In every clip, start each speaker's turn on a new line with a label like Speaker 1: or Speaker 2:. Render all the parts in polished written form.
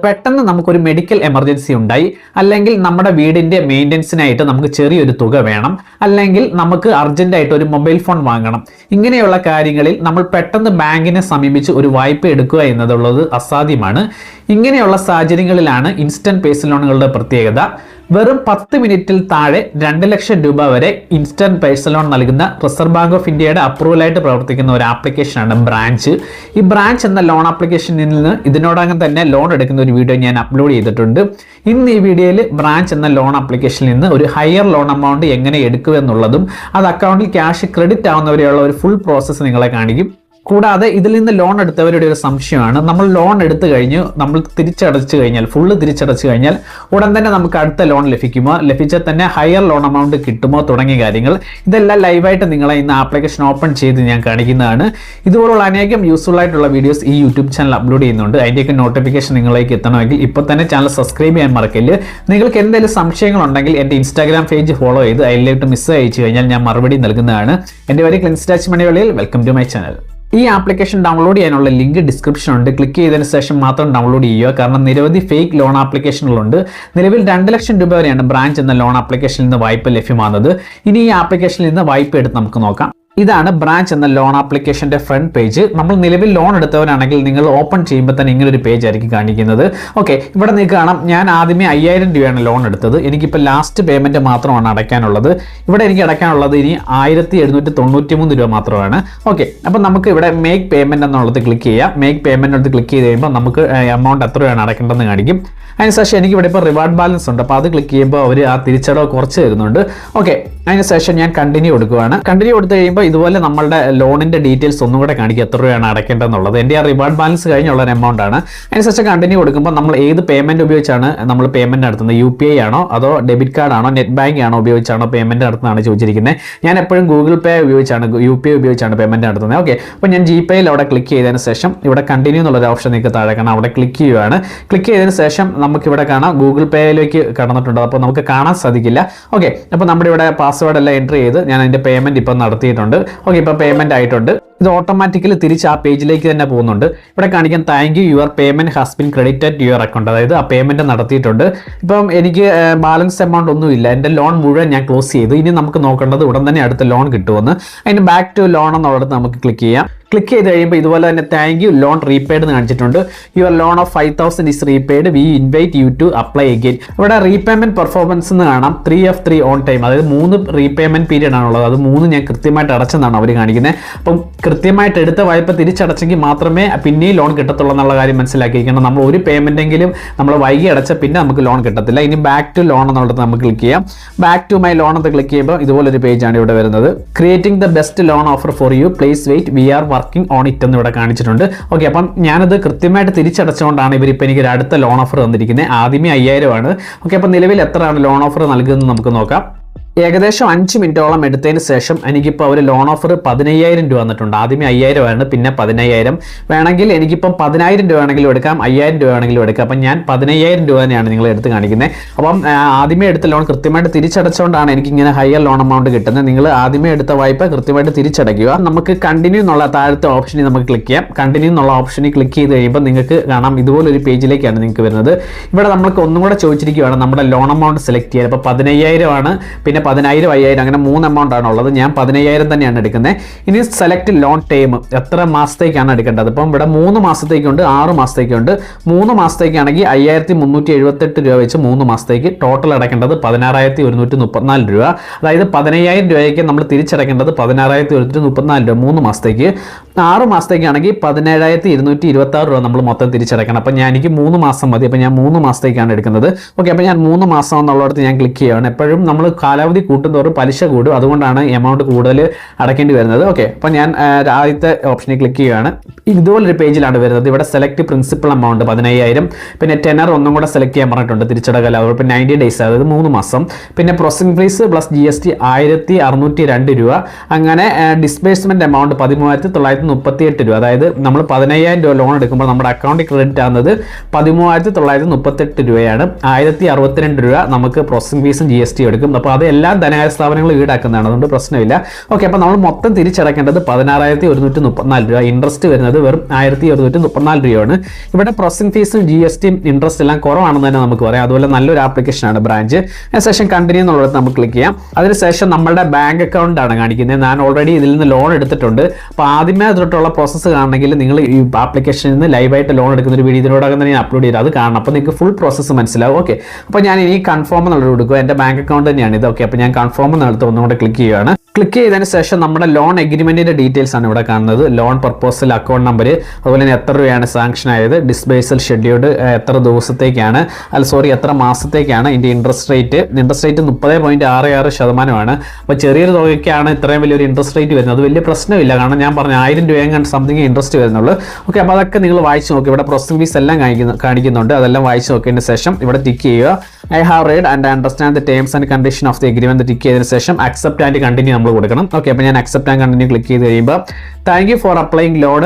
Speaker 1: പെട്ടെന്ന് നമുക്കൊരു medical emergency ഉണ്ടായി, അല്ലെങ്കിൽ നമ്മുടെ വീടിന്റെ മെയിൻ്റെനൻസിനായിട്ട് നമുക്ക് ചെറിയൊരു തുക വേണം, അല്ലെങ്കിൽ നമുക്ക് അർജന്റായിട്ട് ഒരു മൊബൈൽ ഫോൺ വാങ്ങണം. ഇങ്ങനെയുള്ള കാര്യങ്ങളിൽ നമ്മൾ പെട്ടെന്ന് ബാങ്കിനെ സമീപിച്ച് ഒരു വായ്പ എടുക്കുക എന്നതുള്ളത് അസാധ്യമാണ്. ഇങ്ങനെയുള്ള സാഹചര്യങ്ങളിലാണ് ഇൻസ്റ്റന്റ് പേഴ്സണൽ ലോണുകളുടെ പ്രത്യേകത. വെറും 10 മിനിറ്റിൽ താഴെ 2 ലക്ഷം രൂപ വരെ ഇൻസ്റ്റന്റ് പേഴ്സണൽ ലോൺ നൽകുന്ന റിസർവ് ബാങ്ക് ഓഫ് ഇന്ത്യയുടെ അപ്രൂവലായിട്ട് പ്രവർത്തിക്കുന്ന ഒരു ആപ്ലിക്കേഷനാണ് ബ്രാഞ്ച്. ഈ ബ്രാഞ്ച് എന്ന ലോൺ ആപ്ലിക്കേഷനിൽ നിന്ന് ഇതിനോടകം തന്നെ ലോൺ എടുക്കുന്ന ഒരു വീഡിയോ ഞാൻ അപ്ലോഡ് ചെയ്തിട്ടുണ്ട്. ഇന്ന് ഈ വീഡിയോയിൽ ബ്രാഞ്ച് എന്ന ലോൺ ആപ്ലിക്കേഷനിൽ നിന്ന് ഒരു ഹയർ ലോൺ എമൗണ്ട് എങ്ങനെ എടുക്കുമെന്നുള്ളതും അത് അക്കൗണ്ടിൽ ക്യാഷ് ക്രെഡിറ്റ് ആവുന്നവരെയുള്ള ഒരു ഫുൾ പ്രോസസ്സ് നിങ്ങളെ കാണിക്കും. കൂടാതെ ഇതിൽ നിന്ന് ലോൺ എടുത്തവരുടെ ഒരു സംശയമാണ്, നമ്മൾ ലോൺ എടുത്തു കഴിഞ്ഞു, നമ്മൾ തിരിച്ചടച്ചു കഴിഞ്ഞാൽ, ഫുള്ള് തിരിച്ചടച്ചു കഴിഞ്ഞാൽ ഉടൻ തന്നെ നമുക്ക് അടുത്ത ലോൺ ലഭിക്കുമോ, ലഭിച്ചാൽ തന്നെ ഹയർ ലോൺ എമൗണ്ട് കിട്ടുമോ തുടങ്ങിയ കാര്യങ്ങൾ. ഇതെല്ലാം ലൈവായിട്ട് നിങ്ങളെ ഇന്ന് ആപ്ലിക്കേഷൻ ഓപ്പൺ ചെയ്ത് ഞാൻ കാണിക്കുന്നതാണ്. ഇതുപോലുള്ള അനേകം യൂസ്ഫുൾ ആയിട്ടുള്ള വീഡിയോസ് ഈ യൂട്യൂബ് ചാനൽ അപ്ലോഡ് ചെയ്യുന്നുണ്ട്. അതിൻ്റെയൊക്കെ നോട്ടിഫിക്കേഷൻ നിങ്ങളിലേക്ക് എത്തണമെങ്കിൽ ഇപ്പോൾ തന്നെ ചാനൽ സബ്സ്ക്രൈബ് ചെയ്യാൻ മറക്കല്ല്. നിങ്ങൾക്ക് എന്തെങ്കിലും സംശയങ്ങളുണ്ടെങ്കിൽ എൻ്റെ ഇൻസ്റ്റാഗ്രാം പേജ് ഫോളോ ചെയ്ത് അതിലേക്ക് മിസ് അയച്ചു കഴിഞ്ഞാൽ ഞാൻ മറുപടി നൽകുന്നതാണ്. എൻ്റെ പേര് ക്ലിൻസ്റ്റാച്ച് മണിവളിയിൽ. Welcome to my channel. ഈ ആപ്ലിക്കേഷൻ ഡൗൺലോഡ് ചെയ്യാനുള്ള ലിങ്ക് ഡിസ്ക്രിപ്ഷൻ ഉണ്ട്. ക്ലിക്ക് ചെയ്തതിന് ശേഷം മാത്രം ഡൗൺലോഡ് ചെയ്യുക. കാരണം നിരവധി ഫേക്ക് ലോൺ ആപ്ലിക്കേഷനുകളുണ്ട്. നിലവിൽ 2 ലക്ഷം രൂപ വരെയാണ് ബ്രാഞ്ച് എന്ന ലോൺ ആപ്ലിക്കേഷനിൽ നിന്ന് വായ്പ ലഭ്യമാകുന്നത്. ഇനി ഈ ആപ്ലിക്കേഷനിൽ നിന്ന് വായ്പ എടുത്ത് നമുക്ക് നോക്കാം. ഇതാണ് ബ്രാഞ്ച് എന്ന ലോൺ ആപ്ലിക്കേഷന്റെ ഫ്രണ്ട് പേജ്. നമ്മൾ നിലവിൽ ലോൺ എടുത്തവരാണെങ്കിൽ നിങ്ങൾ ഓപ്പൺ ചെയ്യുമ്പോൾ തന്നെ ഇങ്ങനെ ഒരു പേജ് ആയിരിക്കും കാണിക്കുന്നത്. ഓക്കെ, ഇവിടെ നിങ്ങൾക്ക് കാണാം, ഞാൻ ആദ്യമേ 5000 രൂപയാണ് ലോൺ എടുത്തത്. എനിക്കിപ്പോൾ ലാസ്റ്റ് പേയ്മെന്റ് മാത്രമാണ് അടയ്ക്കാനുള്ളത്. ഇവിടെ എനിക്ക് അടയ്ക്കാനുള്ളത് ഇനി 1793 രൂപ മാത്രമാണ്. ഓക്കെ, അപ്പം നമുക്ക് ഇവിടെ മേക്ക് പേയ്മെന്റ് എന്നുള്ളത് ക്ലിക്ക് ചെയ്യാം. മേക്ക് പേയ്മെന്റ് എടുത്ത് ക്ലിക്ക് ചെയ്ത് കഴിയുമ്പോൾ നമുക്ക് എമൗണ്ട് എത്ര രൂപയാണ് അടയ്ക്കേണ്ടതെന്ന് കാണിക്കും. അതിനുശേഷം എനിക്ക് ഇവിടെ ഇപ്പോൾ റിവാർഡ് ബാലൻസ് ഉണ്ട്. അപ്പോൾ അത് ക്ലിക്ക് ചെയ്യുമ്പോൾ അവർ ആ തിരിച്ചടവ് കുറച്ച് തരുന്നുണ്ട്. ഓക്കെ, അതിനുശേഷം ഞാൻ കണ്ടിന്യൂ കൊടുക്കുകയാണ്. കണ്ടിന്യൂ കൊടുത്തു കഴിയുമ്പോൾ ഇതുപോലെ നമ്മളുടെ ലോണിന്റെ ഡീറ്റെയിൽസ് ഒന്നും കൂടെ കാണിക്കുക, എത്ര രൂപയാണ് അടയ്ക്കേണ്ടതെന്നുള്ളത്. എൻ്റെ ആ റിവാർഡ് ബാലൻസ് കഴിഞ്ഞുള്ള ഒരു എമൗണ്ട് ആണ്. അതിനുശേഷം കണ്ടിന്യൂ കൊടുക്കുമ്പോൾ നമ്മൾ ഏത് പേയ്മെന്റ് ഉപയോഗിച്ചാണ് നമ്മൾ പേയ്മെന്റ് നടത്തുന്നത്, UPI ആണോ അതോ ഡെബിറ്റ് കാർഡ് ആണോ നെറ്റ് ബാങ്ക് ആണോ ഉപയോഗിച്ചാണോ പേയ്മെന്റ് നടത്തുന്നതാണ് ചോദിച്ചിരിക്കുന്നത്. ഞാൻ എപ്പോഴും ഗൂഗിൾ പേ ഉപയോഗിച്ചാണ്, UPI ഉപയോഗിച്ചാണ് പേയ്മെന്റ് നടത്തുന്നത്. ഓക്കെ, അപ്പോൾ ഞാൻ GPayയിൽ അവിടെ ക്ലിക്ക് ചെയ്തതിന് ശേഷം ഇവിടെ കണ്ടിന്യൂ എന്നുള്ളൊരു ഓപ്ഷൻ നിങ്ങൾക്ക് താഴെ കാണാം, അവിടെ ക്ലിക്ക് ചെയ്യുകയാണ്. ക്ലിക്ക് ചെയ്തതിന് ശേഷം നമുക്കിവിടെ കാണാം ഗൂഗിൾ പേയിലേക്ക് കടന്നിട്ടുണ്ട്. അപ്പോൾ നമുക്ക് കാണാൻ സാധിക്കില്ല. ഓക്കെ, അപ്പോൾ നമ്മുടെ ഇവിടെ പാസ്വേഡ് എല്ലാം എൻ്റർ ചെയ്ത് ഞാൻ അതിൻ്റെ പേയ്മെന്റ് ഇപ്പം നടത്തിയിട്ടുണ്ട്. ഓക്കെ, ഇപ്പോൾ പേയ്മെന്റ് ആയിട്ടുണ്ട്. ഇത് ഓട്ടോമാറ്റിക്കലി തിരിച്ച് ആ പേജിലേക്ക് തന്നെ പോകുന്നുണ്ട്. ഇവിടെ കാണിക്കാൻ thank you, your payment has been credited to your account. അതായത് ആ പേയ്മെന്റ് നടത്തിയിട്ടുണ്ട്. ഇപ്പം എനിക്ക് ബാലൻസ് എമൗണ്ട് ഒന്നുമില്ല, എൻ്റെ ലോൺ മുഴുവൻ ഞാൻ ക്ലോസ് ചെയ്തു. ഇനി നമുക്ക് നോക്കേണ്ടത് ഉടൻ തന്നെ അടുത്ത ലോൺ കിട്ടുമെന്ന്. അതിന് ബാക്ക് ടു ലോൺ എന്നുള്ളത് നമുക്ക് ക്ലിക്ക് ചെയ്യാം. ക്ലിക്ക് ചെയ്ത് കഴിയുമ്പോൾ ഇതുപോലെ തന്നെ താങ്ക് യു ലോൺ റീപെയ്ഡ് എന്ന് കാണിച്ചിട്ടുണ്ട്. Your loan of 5000 is repaid, we invite you to apply again. ഇവിടെ റീപേയ്മെന്റ് പെർഫോമൻസ് എന്ന് കാണാം 3 of 3 ഓൺ ടൈം. അതായത് 3 റീപേയ്മെന്റ് പീരീഡ് ആണുള്ളത്. അത് 3 ഞാൻ കൃത്യമായിട്ട് അടച്ചെന്നാണ് അവർ കാണിക്കുന്നത്. അപ്പം കൃത്യമായിട്ട് എടുത്ത വായ്പ തിരിച്ചടച്ചെങ്കിൽ മാത്രമേ പിന്നെയും ലോൺ കിട്ടത്തുള്ളൂ എന്നുള്ള കാര്യം മനസ്സിലാക്കിയിരിക്കണം. നമ്മൾ ഒരു പേയ്മെന്റ് എങ്കിലും നമ്മൾ വൈകി അടച്ച പിന്നെ നമുക്ക് ലോൺ കിട്ടത്തില്ല. ഇനി ബാക്ക് ടു ലോൺ എന്നുള്ളത് നമുക്ക് ക്ലിക്ക് ചെയ്യാം. ബാക്ക് ടു മൈ ലോൺ എന്ന് ക്ലിക്ക് ചെയ്യുമ്പോൾ ഇതുപോലൊരു പേജാണ് ഇവിടെ വരുന്നത്. Creating the best loan offer for you, please wait, we are working on it എന്ന് ഇവിടെ കാണിച്ചിട്ടുണ്ട്. ഓക്കെ, അപ്പം ഞാനത് കൃത്യമായിട്ട് തിരിച്ചടച്ചുകൊണ്ടാണ് ഇവരിപ്പോൾ എനിക്ക് ഒരു അടുത്ത ലോൺ ഓഫർ തന്നിരിക്കുന്നത്. ആദ്യമേ 5000 ആണ്. ഓക്കെ, അപ്പം നിലവിൽ എത്രയാണ് ലോൺ ഓഫർ നൽകുന്നത് നമുക്ക് നോക്കാം. ഏകദേശം 5 മിനിറ്റോളം എടുത്തതിന് ശേഷം എനിക്കിപ്പോൾ അവർ ലോൺ ഓഫർ 15000 രൂപ വന്നിട്ടുണ്ട്. ആദ്യമേ 5000 ആണ്, പിന്നെ 15000. വേണമെങ്കിൽ എനിക്കിപ്പം 10000 രൂപ വേണമെങ്കിലും എടുക്കാം, 5000 രൂപ വേണമെങ്കിലും എടുക്കാം. അപ്പം ഞാൻ 15000 രൂപ തന്നെയാണ് നിങ്ങൾ എടുത്ത് കാണിക്കുന്നത്. അപ്പം ആദ്യമേ എടുത്ത ലോൺ കൃത്യമായിട്ട് തിരിച്ചടച്ചുകൊണ്ടാണ് എനിക്ക് ഇങ്ങനെ ഹയർ ലോൺ എമൗണ്ട് കിട്ടുന്നത്. നിങ്ങൾ ആദ്യമേ എടുത്ത വായ്പ കൃത്യമായിട്ട് തിരിച്ചടയ്ക്കുക. നമുക്ക് കണ്ടിന്യൂ എന്നുള്ള താഴത്തെ ഓപ്ഷനിൽ നമുക്ക് ക്ലിക്ക് ചെയ്യാം. കണ്ടിന്യൂ എന്നുള്ള ഓപ്ഷനിൽ ക്ലിക്ക് ചെയ്ത് കഴിയുമ്പോൾ നിങ്ങൾക്ക് കാണാം ഇതുപോലൊരു പേജിലേക്കാണ് നിങ്ങൾക്ക് വരുന്നത്. ഇവിടെ നമുക്ക് ഒന്നും കൂടെ ചോദിച്ചിരിക്കുകയാണ് നമ്മുടെ ലോൺ എമൗണ്ട് സെലക്ട് ചെയ്യാൻ. അപ്പോൾ 15000 ആണ്, പിന്നെ 10000, 5000 അങ്ങനെ 3 എമൗണ്ട് ആണുള്ളത്. ഞാൻ 15000 തന്നെയാണ് എടുക്കുന്നത്. ഇനി സെലക്ട് ലോൺ ടൈം, എത്ര മാസത്തേക്കാണ് എടുക്കേണ്ടത്. ഇപ്പം ഇവിടെ 3 മാസത്തേക്കുണ്ട്, 6 മാസത്തേക്കുണ്ട്. 3 മാസത്തേക്കാണെങ്കിൽ 5378 രൂപ വെച്ച് 3 മാസത്തേക്ക് ടോട്ടൽ അടയ്ക്കേണ്ടത് 16134 രൂപ. അതായത് 15000 രൂപയ്ക്ക് നമ്മൾ തിരിച്ചടയ്ക്കേണ്ടത് 16134 രൂപ 3 മാസത്തേക്ക്. 6 മാസത്തേക്കാണെങ്കിൽ 17226 രൂപ നമ്മൾ മൊത്തം തിരിച്ചടയ്ക്കണം. അപ്പം എനിക്ക് 3 മാസം മതി. അപ്പം ഞാൻ 3 മാസത്തേക്കാണ് എടുക്കുന്നത്. ഓക്കെ, അപ്പം ഞാൻ 3 മാസം എന്നുള്ളിടത്ത് ഞാൻ ക്ലിക്ക് ചെയ്യുകയാണ്. എപ്പോഴും നമ്മൾ കാലാവധി കൂട്ടുന്നതോറും പലിശ കൂടും, അതുകൊണ്ടാണ് എമൗണ്ട് കൂടുതൽ അടയ്ക്കേണ്ടി വരുന്നത്. ഓക്കെ, അപ്പം ഞാൻ ആദ്യത്തെ ഓപ്ഷനിൽ ക്ലിക്ക് ചെയ്യുകയാണ്. ഇതുപോലൊരു പേജിലാണ് വരുന്നത്. ഇവിടെ സെലക്ട് പ്രിൻസിപ്പൽ എമൗണ്ട് 15000, പിന്നെ ടെനർ ഒന്നും കൂടെ സെലക്ട് ചെയ്യാൻ പറഞ്ഞിട്ടുണ്ട്, തിരിച്ചടക്കൽ അവർ 90 ഡേയ്സ്, അതായത് 3 മാസം. പിന്നെ പ്രോസസിംഗ് ഫീസ് പ്ലസ് GST 1602 രൂപ. അങ്ങനെ ഡിസ്ബേഴ്സ്മെന്റ് എമൗണ്ട് 13938 രൂപ. അതായത് നമ്മൾ 15000 രൂപ ലോൺ എടുക്കുമ്പോൾ നമ്മുടെ അക്കൗണ്ടിൽ ക്രെഡിറ്റ് ആകുന്നത് 13938 രൂപയാണ്. 1062 രൂപ നമുക്ക് പ്രോസസിംഗ് ഫീസും GST എടുക്കും. അപ്പോൾ അതെല്ലാം എല്ലാ ധനകാര്യ സ്ഥാപനങ്ങളും ഈടാക്കുന്നതാണ്, അതുകൊണ്ട് പ്രശ്നമില്ല. ഓക്കെ, അപ്പോൾ നമ്മൾ മൊത്തം തിരിച്ചടക്കേണ്ടത് 16,134 രൂപ. ഇൻട്രസ്റ്റ് വരുന്നത് വെറും 1,134 രൂപയാണ്. ഇവിടെ പ്രോസസിംഗ് ഫീസും GST ഇൻട്രസ്റ്റ് എല്ലാം കുറവാണെന്ന് തന്നെ നമുക്ക് പറയാം. അതുപോലെ നല്ലൊരു ആപ്ലിക്കേഷനാണ് ബ്രാഞ്ച്. അതിനുശേഷം കണ്ടിന്യൂ എന്നുള്ളത് നമുക്ക് ക്ലിക്ക് ചെയ്യാം. അതിനുശേഷം നമ്മുടെ ബാങ്ക് അക്കൗണ്ട് ആണ് കാണിക്കുന്നത്. ഞാൻ ഓൾറെഡി ഇതിൽ നിന്ന് ലോൺ എടുത്തിട്ടുണ്ട്. അപ്പോൾ ആദ്യമേ തൊട്ടുള്ള പ്രോസസ്സ് കാണണമെങ്കിൽ നിങ്ങൾ ഈ ആപ്ലിക്കേഷനിൽ നിന്ന് ലൈവായിട്ട് ലോൺ എടുക്കുന്ന ഒരു വീഡിയോ ഇതിനോടകം തന്നെ ഞാൻ അപ്ലോഡ് ചെയ്ത് അത് കാണണം. അപ്പോൾ നിങ്ങൾക്ക് ഫുൾ പ്രോസസ്സ് മനസ്സിലാവും. ഓക്കെ, അപ്പോൾ ഞാൻ ഇനി കൺഫേം എന്നുള്ളത് കൊടുക്കുക. എൻ്റെ ബാങ്ക് അക്കൗണ്ട് തന്നെയാണ് ഇത്. ഓക്കെ, അപ്പോൾ ഞാൻ കൺഫേം എന്നുള്ളത് ഒന്നുകൂടെ ക്ലിക്ക് ചെയ്യുകയാണ്. ക്ലിക്ക് ചെയ്തതിന് ശേഷം നമ്മുടെ ലോൺ എഗ്രിമെന്റിന്റെ ഡീറ്റെയിൽസ് ആണ് ഇവിടെ കാണുന്നത്. ലോൺ പർപ്പോസൽ, അക്കൗണ്ട് നമ്പർ, അതുപോലെ തന്നെ എത്ര രൂപയാണ് സാങ്ഷൻ ആയത്, ഡിസ്ബേഴ്സൽ ഷെഡ്യൂൾഡ് എത്ര ദിവസത്തേക്കാണ്, എത്ര മാസത്തേക്കാണ്, ഇതിന്റെ ഇൻട്രസ്റ്റ് റേറ്റ് 30.66%. അപ്പോൾ ചെറിയൊരു തുകയ്ക്കാണ് ഇത്രയും വലിയൊരു ഇൻട്രസ്റ്റ് റേറ്റ് വരുന്നത്. അത് വലിയ പ്രശ്നമില്ല, കാരണം ഞാൻ പറഞ്ഞു 1000 രൂപ സംതിങ് ഇൻട്രസ്റ്റ് വരുന്നുള്ളൂ. ഓക്കെ, അപ്പോൾ അതൊക്കെ നിങ്ങൾ വായിച്ച് നോക്കി. ഇവിടെ പ്രോസസിംഗ് ഫീസ് എല്ലാം കാണിക്കുന്നുണ്ട്. അതെല്ലാം വായിച്ച് നോക്കിയതിന് ശേഷം ഇവിടെ ടിക്ക് ചെയ്യുക. I have read and understand the terms and condition of the agreement tick ചെയ്തതിന് ശേഷം അക്സെപ്റ്റ് ആൻഡ് കണ്ടിന്യൂ നമ്മൾ കൊടുക്കണം. ഓക്കെ, അപ്പോൾ ഞാൻ അക്സെപ്റ്റ് ആൻഡ് കണ്ടിന്യൂ ക്ലിക്ക് ചെയ്ത് കഴിയുമ്പോൾ thank you for applying loan,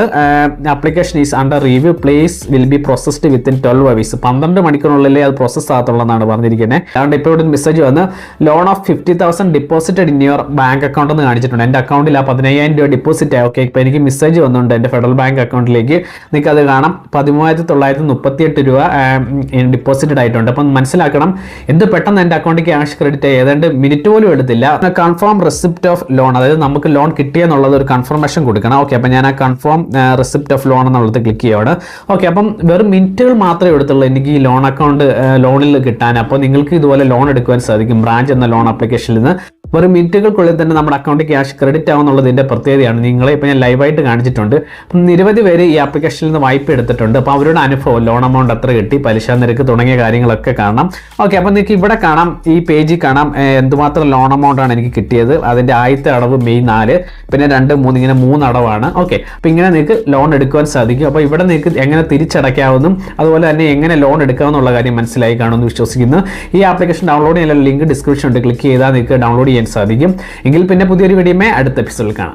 Speaker 1: application is under review, place will be processed within 12 hours. 12 മണിക്കൂറിനുള്ളിലേ അത് process ആകത്തുള്ളതാണ് പറഞ്ഞിരിക്കുന്നത്. അതുകൊണ്ട് ഇപ്പോൾ ഇവിടെ മെസ്സേജ് വന്ന് loan of 50,000 deposited in your bank account എന്ന് കാണിച്ചിട്ടുണ്ട്. എൻ്റെ അക്കൗണ്ടിൽ 15,000 രൂപ ഡിപ്പോസിറ്റ് ആയി. ഓക്കെ, ഇപ്പോൾ എനിക്ക് മെസ്സേജ് വന്നിട്ടുണ്ട് എൻ്റെ ഫെഡറൽ ബാങ്ക് അക്കൗണ്ടിലേക്ക്. നിങ്ങൾക്ക് അത് കാണാം, 13,938 രൂപ ഡിപ്പോസിറ്റഡ് ആയിട്ടുണ്ട്. അപ്പം മനസ്സിലാക്കണം, എന്ത് പെട്ടെന്ന് എൻ്റെ അക്കൗണ്ടിൽ ക്യാഷ് ക്രെഡിറ്റ് ആയി, ഏതാണ്ട് മിനിറ്റ് പോലും എടുത്തില്ല. കൺഫേം റെസിപ്റ്റ് ഓഫ് ലോൺ, അതായത് നമുക്ക് ലോൺ കിട്ടിയെന്നുള്ളത് ഒരു കൺഫർമേഷൻ കൊടുക്കണം. ഓക്കെ, അപ്പം ഞാൻ ആ കൺഫേം റെസിപ്റ്റ് ഓഫ് ലോൺ എന്നുള്ളത് ക്ലിക്ക് ചെയ്യുകയാണ്. ഓക്കെ, അപ്പം വെറും മിനിറ്റുകൾ മാത്രമേ എടുത്തുള്ളൂ എനിക്ക് ഈ ലോൺ അക്കൗണ്ട് ലോണിൽ കിട്ടാൻ. അപ്പോൾ നിങ്ങൾക്ക് ഇതുപോലെ ലോൺ എടുക്കുവാൻ സാധിക്കും ബ്രാഞ്ച് എന്ന ലോൺ ആപ്ലിക്കേഷനിൽ നിന്ന്. വെറും മിനിറ്റുകൾക്കുള്ളിൽ തന്നെ നമ്മുടെ അക്കൗണ്ടിൽ ക്യാഷ് ക്രെഡിറ്റ് ആവുന്നുള്ളതിൻ്റെ പ്രത്യേകതയാണ്. നിങ്ങളെ ഇപ്പോൾ ഞാൻ ലൈവായിട്ട് കാണിച്ചിട്ടുണ്ട്. അപ്പം നിരവധി പേര് ഈ ആപ്ലിക്കേഷനിൽ നിന്ന് വായ്പ എടുത്തിട്ടുണ്ട്. അപ്പോൾ അവരുടെ അനുഭവം, ലോൺ എമൗണ്ട് എത്ര കിട്ടി, പലിശ നിരക്ക് തുടങ്ങിയ കാര്യങ്ങളൊക്കെ കാണാം. ഓക്കെ, അപ്പോൾ നിങ്ങൾക്ക് ഇവിടെ കാണാം, ഈ പേജിൽ കാണാം എന്തുമാത്രം ലോൺ എമൗണ്ട് ആണ് എനിക്ക് കിട്ടിയത്. അതിൻ്റെ ആദ്യത്തെ അടവ് May 4, പിന്നെ 2, 3 ഇങ്ങനെ 3 അടവാണ്. ഓക്കെ, അപ്പോൾ ഇങ്ങനെ നിങ്ങൾക്ക് ലോൺ എടുക്കുവാൻ സാധിക്കും. അപ്പോൾ ഇവിടെ നിങ്ങൾക്ക് എങ്ങനെ തിരിച്ചടയ്ക്കാവുന്നതും അതുപോലെ തന്നെ എങ്ങനെ ലോൺ എടുക്കാമെന്നുള്ള കാര്യം മനസ്സിലായി കാണുമെന്ന് വിശ്വസിക്കുന്നു. ഈ ആപ്ലിക്കേഷൻ ഡൗൺലോഡ് ചെയ്യാനുള്ള ലിങ്ക് ഡിസ്ക്രിപ്ഷനിൽ ക്ലിക്ക് ചെയ്താൽ നിങ്ങൾക്ക് ഡൗൺലോഡ് ചെയ്യാൻ സാധിക്കും. എങ്കിൽ പിന്നെ പുതിയൊരു വീഡിയോയുമായി അടുത്ത എപ്പിസോഡിൽ കാണാം.